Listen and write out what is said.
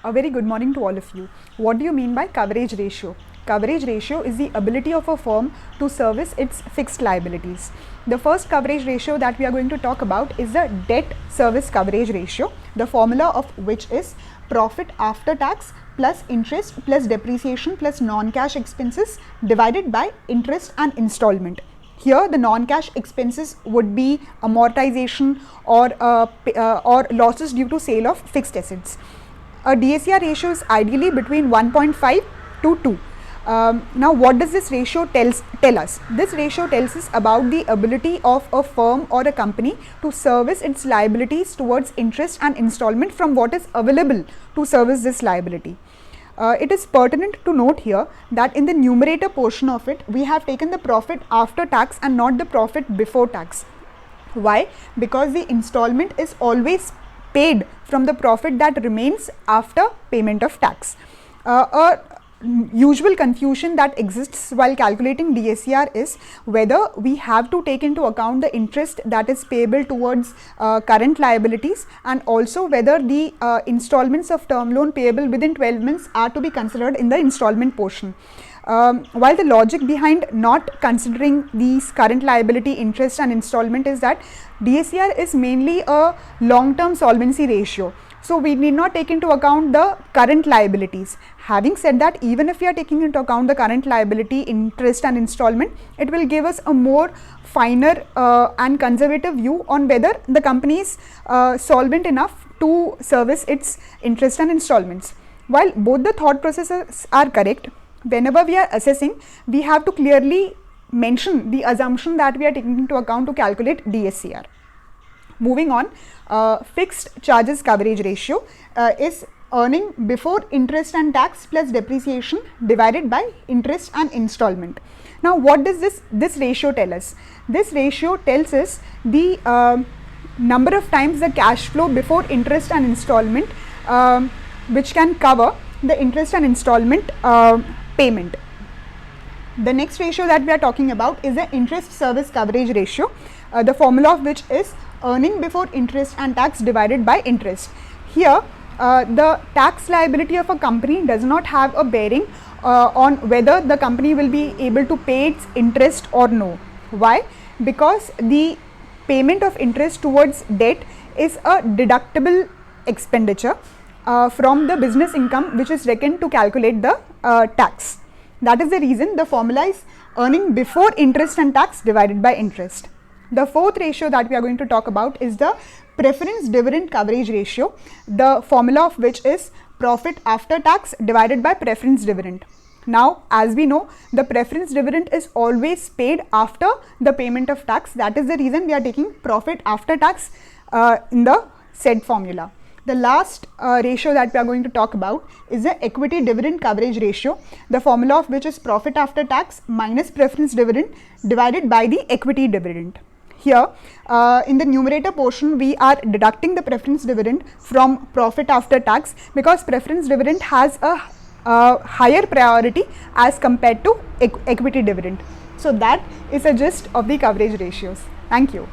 A very good morning to all of you. What do you mean by coverage ratio? Coverage ratio is the ability of a firm to service its fixed liabilities. The first coverage ratio that we are going to talk about is the debt service coverage ratio, the formula of which is profit after tax plus interest plus depreciation plus non-cash expenses divided by interest and installment. Here the non-cash expenses would be amortization or losses due to sale of fixed assets. A DSCR ratio is ideally between 1.5 to 2. Now what does this ratio tell us? This ratio tells us about the ability of a firm or a company to service its liabilities towards interest and installment from what is available to service this liability. It is pertinent to note here that in the numerator portion of it, we have taken the profit after tax and not the profit before tax. Why? Because the installment is always paid from the profit that remains after payment of tax. A usual confusion that exists while calculating DSCR is whether we have to take into account the interest that is payable towards current liabilities, and also whether the installments of term loan payable within 12 months are to be considered in the installment portion. While the logic behind not considering these current liability, interest and installment is that DSCR is mainly a long-term solvency ratio. So we need not take into account the current liabilities. Having said that, even if we are taking into account the current liability, interest and installment, it will give us a more finer and conservative view on whether the company is solvent enough to service its interest and installments. While both the thought processes are correct, whenever we are assessing, we have to clearly mention the assumption that we are taking into account to calculate DSCR. Moving on, fixed charges coverage ratio is earning before interest and tax plus depreciation divided by interest and installment. Now what does this ratio tell us? This ratio tells us the number of times the cash flow before interest and installment which can cover the interest and installment payment. The next ratio that we are talking about is the interest service coverage ratio, the formula of which is earning before interest and tax divided by interest. Here the tax liability of a company does not have a bearing on whether the company will be able to pay its interest or no. Why? Because the payment of interest towards debt is a deductible expenditure from the business income which is reckoned to calculate the tax. That is the reason the formula is earning before interest and tax divided by interest. The fourth ratio that we are going to talk about is the preference dividend coverage ratio, the formula of which is profit after tax divided by preference dividend. Now, as we know, the preference dividend is always paid after the payment of tax. That is the reason we are taking profit after tax in the said formula. The last ratio that we are going to talk about is the equity dividend coverage ratio, the formula of which is profit after tax minus preference dividend divided by the equity dividend. Here in the numerator portion, we are deducting the preference dividend from profit after tax because preference dividend has a higher priority as compared to equity dividend. So that is a gist of the coverage ratios. Thank you.